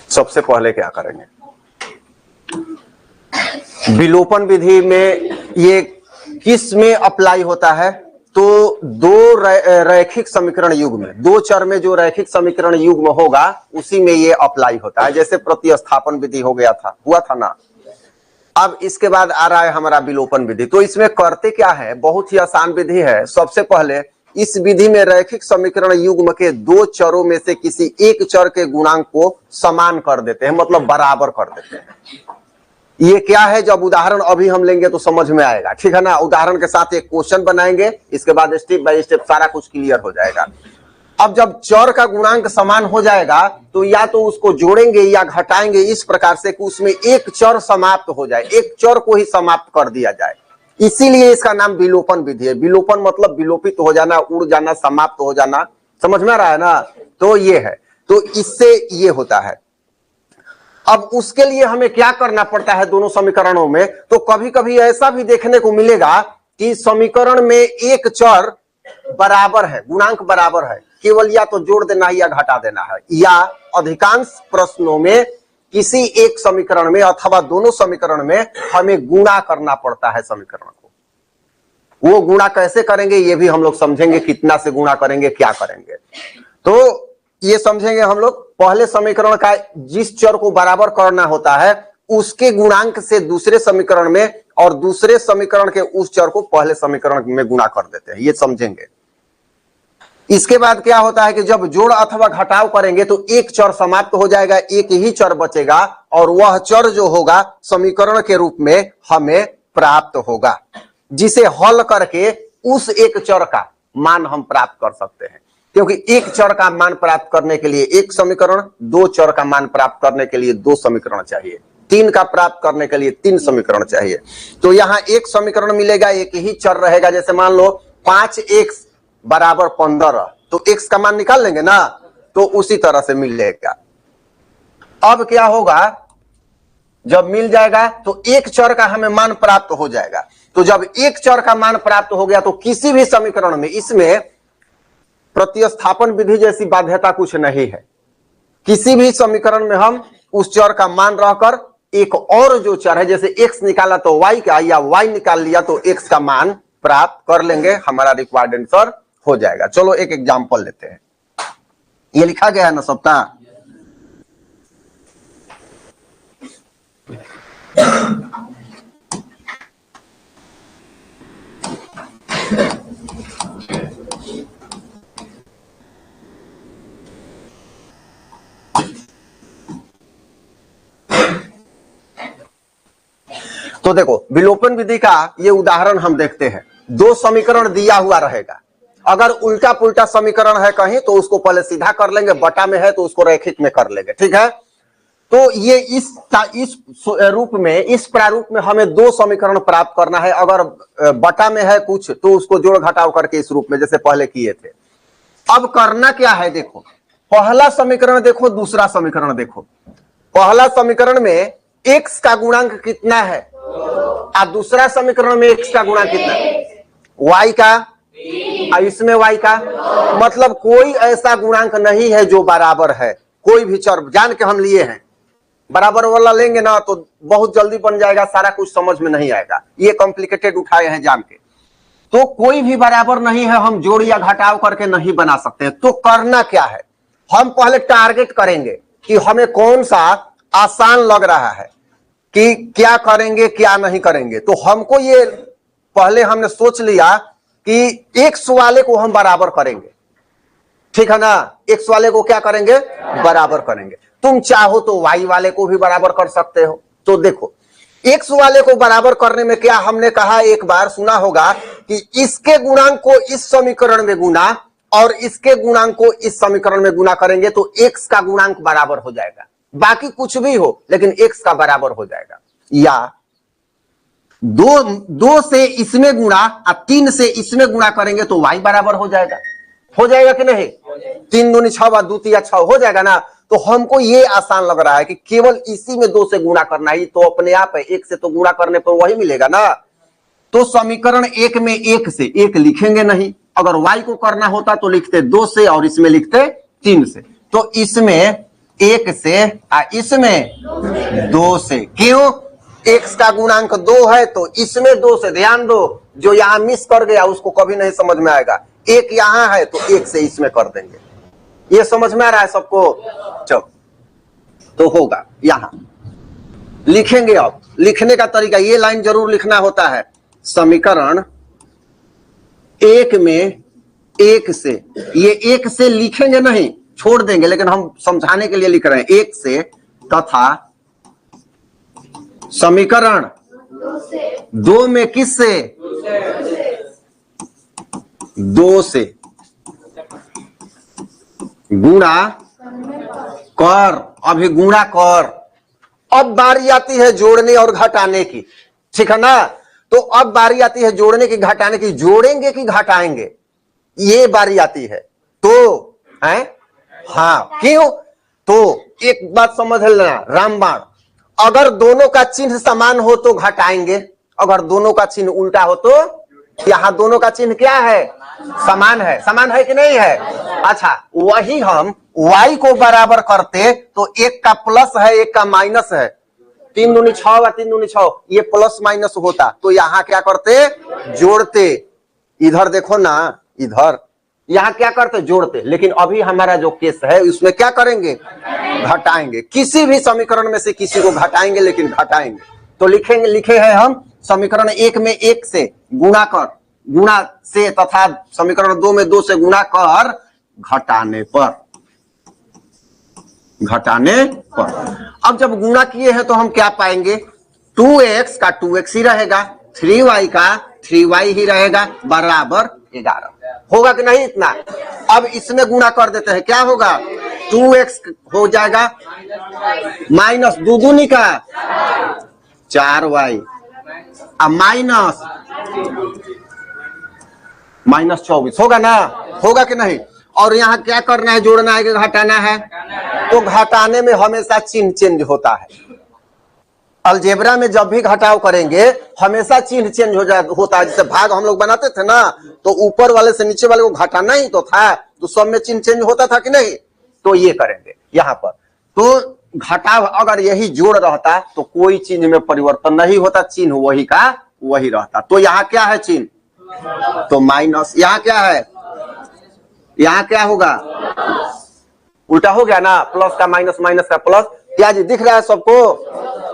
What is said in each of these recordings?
सबसे पहले क्या करेंगे, विलोपन विधि में ये किस में अप्लाई होता है, तो दो रैखिक समीकरण युग्म में, दो चर में जो रैखिक समीकरण युग्म होगा उसी में ये अप्लाई होता है। जैसे प्रतिस्थापन विधि हो गया था, हुआ था ना। अब इसके बाद आ रहा है हमारा विलोपन विधि। तो इसमें करते क्या है, बहुत ही आसान विधि है। सबसे पहले इस विधि में रैखिक समीकरण युग्म के दो चरों में से किसी एक चर के गुणांक को समान कर देते हैं, मतलब बराबर कर देते हैं। ये क्या है, जब उदाहरण अभी हम लेंगे तो समझ में आएगा, ठीक है ना। उदाहरण के साथ एक क्वेश्चन बनाएंगे, इसके बाद स्टेप बाय स्टेप सारा कुछ क्लियर हो जाएगा। अब जब चर का गुणांक समान हो जाएगा तो या तो उसको जोड़ेंगे या घटाएंगे इस प्रकार से कि उसमें एक चर समाप्त हो जाए, एक चर को ही समाप्त कर दिया जाए। इसीलिए इसका नाम विलोपन विधि है। विलोपन मतलब विलोपित हो जाना, उड़ जाना, समाप्त हो जाना। समझ में आ रहा है ना। तो ये है, तो इससे ये होता है। अब उसके लिए हमें क्या करना पड़ता है दोनों समीकरणों में, तो कभी कभी ऐसा भी देखने को मिलेगा कि समीकरण में एक चर बराबर है, गुणांक बराबर है, केवल या तो जोड़ देना है या घटा देना है। या अधिकांश प्रश्नों में किसी एक समीकरण में अथवा दोनों समीकरण में हमें गुणा करना पड़ता है समीकरण को। वो गुणा कैसे करेंगे ये भी हम लोग समझेंगे, कितना से गुणा करेंगे, क्या करेंगे, तो ये समझेंगे हम लोग। पहले समीकरण का जिस चर को बराबर करना होता है उसके गुणांक से दूसरे समीकरण में, और दूसरे समीकरण के उस चर को पहले समीकरण में गुणा कर देते हैं, ये समझेंगे। इसके बाद क्या होता है कि जब जोड़ अथवा घटाव करेंगे तो एक चर समाप्त हो जाएगा, एक ही चर बचेगा, और वह चर जो होगा समीकरण के रूप में हमें प्राप्त होगा, जिसे हल करके उस एक चर का मान हम प्राप्त कर सकते हैं। क्योंकि एक चर का मान प्राप्त करने के लिए एक समीकरण, दो चर का मान प्राप्त करने के लिए दो समीकरण चाहिए, तीन का प्राप्त करने के लिए तीन समीकरण चाहिए। तो यहां एक समीकरण मिलेगा, एक ही चर रहेगा। जैसे मान लो 5x बराबर 15, तो x का मान निकाल लेंगे ना, तो उसी तरह से मिलेगा। अब क्या होगा, जब मिल जाएगा तो एक चर का हमें मान प्राप्त हो जाएगा। तो जब एक चर का मान प्राप्त हो गया तो किसी भी समीकरण में, इसमें प्रतिस्थापन विधि जैसी बाध्यता कुछ नहीं है। किसी भी समीकरण में हम उस चर का मान रहकर एक और जो चर है, जैसे x निकाला तो y का, या y निकाल लिया तो x का मान प्राप्त कर लेंगे, हमारा रिक्वायर्ड आंसर हो जाएगा। चलो एक एग्जांपल लेते हैं। ये लिखा गया है ना सबका। तो देखो विलोपन विधि का ये उदाहरण हम देखते हैं। दो समीकरण दिया हुआ रहेगा, अगर उल्टा पुल्टा समीकरण है कहीं तो उसको पहले सीधा कर लेंगे, बटा में है तो उसको रैखिक में कर लेंगे, ठीक है। तो ये इस रूप में, इस प्रारूप में हमें दो समीकरण प्राप्त करना है। अगर बटा में है कुछ तो उसको जोड़ घटाव करके इस रूप में जैसे पहले किए थे। अब करना क्या है, देखो पहला समीकरण देखो, दूसरा समीकरण देखो। पहला समीकरण में x का गुणांक कितना है और दूसरा समीकरण में x का गुणांक कितना है, y का, और इसमें y का। मतलब कोई ऐसा गुणांक नहीं है जो बराबर है। कोई भी चर जान के हम लिए हैं, बराबर वाला लेंगे ना तो बहुत जल्दी बन जाएगा, सारा कुछ समझ में नहीं आएगा। ये कॉम्प्लिकेटेड उठाए हैं जान के। तो कोई भी बराबर नहीं है, हम जोड़ या घटाव करके नहीं बना सकते। तो करना क्या है, हम पहले टारगेट करेंगे कि हमें कौन सा आसान लग रहा है, कि क्या करेंगे क्या नहीं करेंगे। तो हमको ये पहले हमने सोच लिया कि x वाले को हम बराबर करेंगे, ठीक है ना। x वाले को क्या करेंगे, बराबर करेंगे। तुम चाहो तो y वाले को भी बराबर कर सकते हो। तो देखो x वाले को बराबर करने में क्या हमने कहा, एक बार सुना होगा कि इसके गुणांक को इस समीकरण में गुना और इसके गुणांक को इस समीकरण में गुना करेंगे तो x का गुणांक बराबर हो जाएगा। बाकी कुछ भी हो लेकिन x का बराबर हो जाएगा। या दो से इसमें गुणा और 3 से इसमें गुणा करेंगे तो y बराबर हो जाएगा। हो जाएगा कि नहीं, 3 दूनी 6 व 2 तिया 6 हो जाएगा ना। तो हमको ये आसान लग रहा है कि केवल इसी में 2 से गुणा करना ही तो अपने आप है, 1 से तो गुणा करने पर वही मिलेगा ना। तो समीकरण 1 में 1 से 1 लिखेंगे नहीं। अगर y को करना होता तो लिखते 2 से और इसमें लिखते 3 से, तो इसमें 1 से इसमें 2 से। क्यों? x का गुणांक 2 है तो इसमें 2 से। ध्यान दो, जो यहां मिस कर गया उसको कभी नहीं समझ में आएगा। 1 यहां है तो 1 से इसमें कर देंगे। ये समझ में आ रहा है सबको? चलो, तो होगा यहां लिखेंगे। अब लिखने का तरीका, ये लाइन जरूर लिखना होता है। समीकरण 1 में 1 से, ये 1 से लिखेंगे नहीं, छोड़ देंगे, लेकिन हम समझाने के लिए लिख रहे हैं। 1 से तथा समीकरण 2 में किस से? 2 से गुणा कर। अभी गुणा कर। अब बारी आती है जोड़ने और घटाने की, ठीक है ना? तो अब बारी आती है जोड़ने की घटाने की। जोड़ेंगे कि घटाएंगे, ये बारी आती है। तो है हाँ, क्यों? तो एक बात समझ लेना, रामबाण, अगर दोनों का चिन्ह समान हो तो घटाएंगे, अगर दोनों का चिन्ह उल्टा हो तो। यहां दोनों का चिन्ह क्या है? समान है। समान है कि नहीं है? अच्छा, वही हम y को बराबर करते तो 1 का प्लस है, 1 का माइनस है। 3 दूनी 6 व 3 दूनी 6, ये प्लस माइनस होता तो यहां क्या करते? जोड़ते। इधर देखो ना, इधर यहां क्या करते? जोड़ते। लेकिन अभी हमारा जो केस है उसमें क्या करेंगे? घटाएंगे। किसी भी समीकरण में से किसी को घटाएंगे, लेकिन घटाएंगे। तो लिखेंगे, लिखे हैं हम समीकरण 1 में 1 से गुणा कर, गुणा से, तथा समीकरण 2 में 2 से गुणा कर घटाने पर। घटाने पर अब जब गुणा किए हैं तो हम क्या पाएंगे? 2x का 2x ही रहेगा, 3y का 3y ही रहेगा, बराबर 11। होगा कि नहीं इतना? अब इसमें गुणा कर देते हैं, क्या होगा? 2x हो जाएगा माइनस 2 दूनी का 4y, अब माइनस 24 होगा ना? होगा कि नहीं? और यहाँ क्या करना है? जोड़ना है कि घटाना है? तो घटाने में हमेशा चिन्ह चेंज होता है। अलजेब्रा में जब भी घटाव करेंगे हमेशा चिन्ह चेंज होता है। जैसे भाग हम लोग बनाते थे ना, तो ऊपर वाले से नीचे वाले को घटाना ही तो था, तो सब में चिन्ह चेंज होता था कि नहीं? तो ये करेंगे यहाँ पर। तो घटाव अगर यही जोड़ रहता तो कोई चिन्ह में परिवर्तन नहीं होता, चिन्ह वही का वही रहता। तो यहाँ क्या है चिन्ह? तो माइनस। यहाँ क्या है? यहाँ क्या होगा? उल्टा हो गया ना, प्लस का माइनस, माइनस का प्लस। क्या जी दिख रहा है सबको?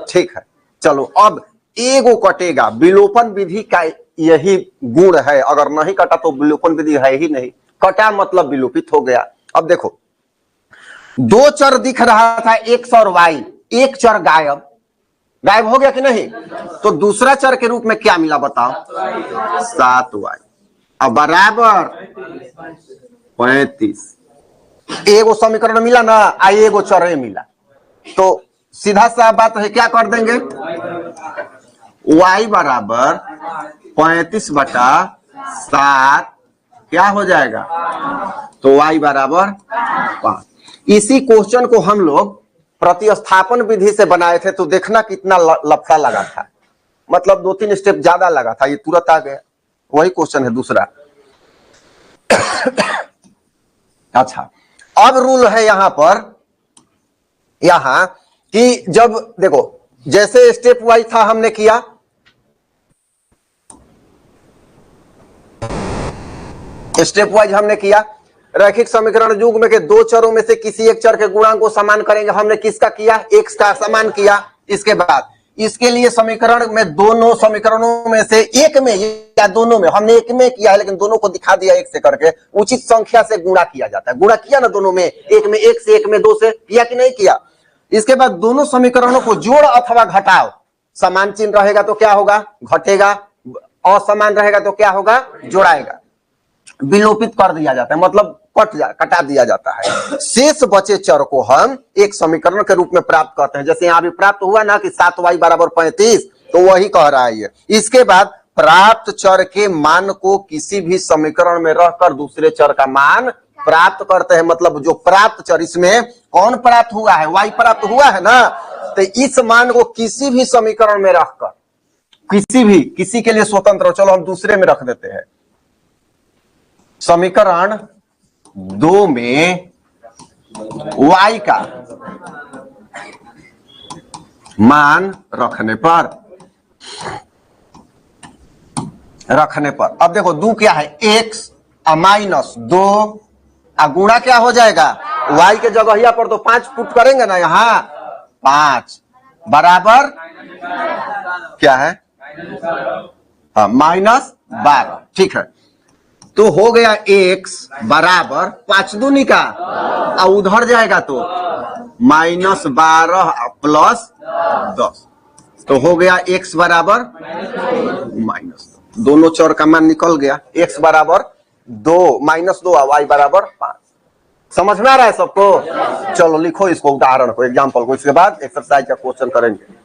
ठीक है, चलो अब एगो कटेगा। विलोपन विधि का यही गुण है, अगर नहीं कटा तो विलोपन विधि है ही नहीं। कटा मतलब विलोपित हो गया। अब देखो, 2 चर दिख रहा था, x और y, एक चर गायब हो गया कि नहीं? तो दूसरा चर के रूप में क्या मिला बताओ? 7y। अब बराबर 35। एगो समीकरण मिला ना, एगो चर मिला, तो सीधा सा बात है, क्या कर देंगे? y बराबर 35/7 क्या हो जाएगा? तो y बराबर 5। इसी क्वेश्चन को हम लोग प्रतिस्थापन विधि से बनाए थे, तो देखना कितना लफड़ा लगा था। मतलब 2-3 स्टेप ज्यादा लगा था, ये तुरंत आ गया। वही क्वेश्चन है दूसरा। अच्छा, अब रूल है यहां पर, यहां कि जब देखो, जैसे स्टेप वाइज था हमने किया, स्टेप वाइज हमने किया। रैखिक समीकरण युग्म में के 2 चरों में से किसी एक चर के गुणांक को समान करेंगे। हमने किसका किया? x का समान किया। इसके बाद इसके लिए समीकरण में, दोनों समीकरणों में से एक में या दोनों में, हमने एक में किया है लेकिन दोनों को दिखा दिया एक से करके, उचित संख्या से गुणा किया जाता है। गुणा किया ना दोनों में, एक में 1 से, एक में 2 से, किया कि नहीं किया? इसके बाद दोनों समीकरणों को जोड़ अथवा घटाव, समान चिन्ह रहेगा तो क्या होगा? घटेगा, असमान रहेगा तो क्या होगा? जोड़ाएगा। विलोपित कर दिया जाता है, मतलब कटा दिया जाता है। शेष बचे चर को हम एक समीकरण के रूप में प्राप्त करते हैं। जैसे यहां भी प्राप्त हुआ ना कि 7y बराबर 35, तो वही कह रहा है ये। इसके बाद प्राप्त चर के मान को किसी भी समीकरण में रहकर दूसरे चर का मान प्राप्त करते हैं। मतलब जो प्राप्त चर, इसमें कौन प्राप्त हुआ है? y प्राप्त हुआ है ना, तो इस मान को किसी भी समीकरण में रखकर, किसी के लिए स्वतंत्र, चलो हम दूसरे में रख देते हैं। समीकरण 2 में y का मान रखने पर अब देखो दो क्या है x माइनस 2 गुणा क्या हो जाएगा y के जगह पर तो 5 पुट करेंगे ना यहाँ 5 बराबर क्या है हाँ -12 ठीक है। तो हो गया x बराबर 5 दूनी का और उधर जाएगा तो -12 प्लस 10 तो हो गया x बराबर -2 दोनों चर का मान निकल गया x बराबर 2 -2 और y बराबर 5। समझ में आ रहा है सबको? चलो लिखो इसको उदाहरण को एग्जाम्पल को, इसके बाद एक्सरसाइज का क्वेश्चन करेंगे।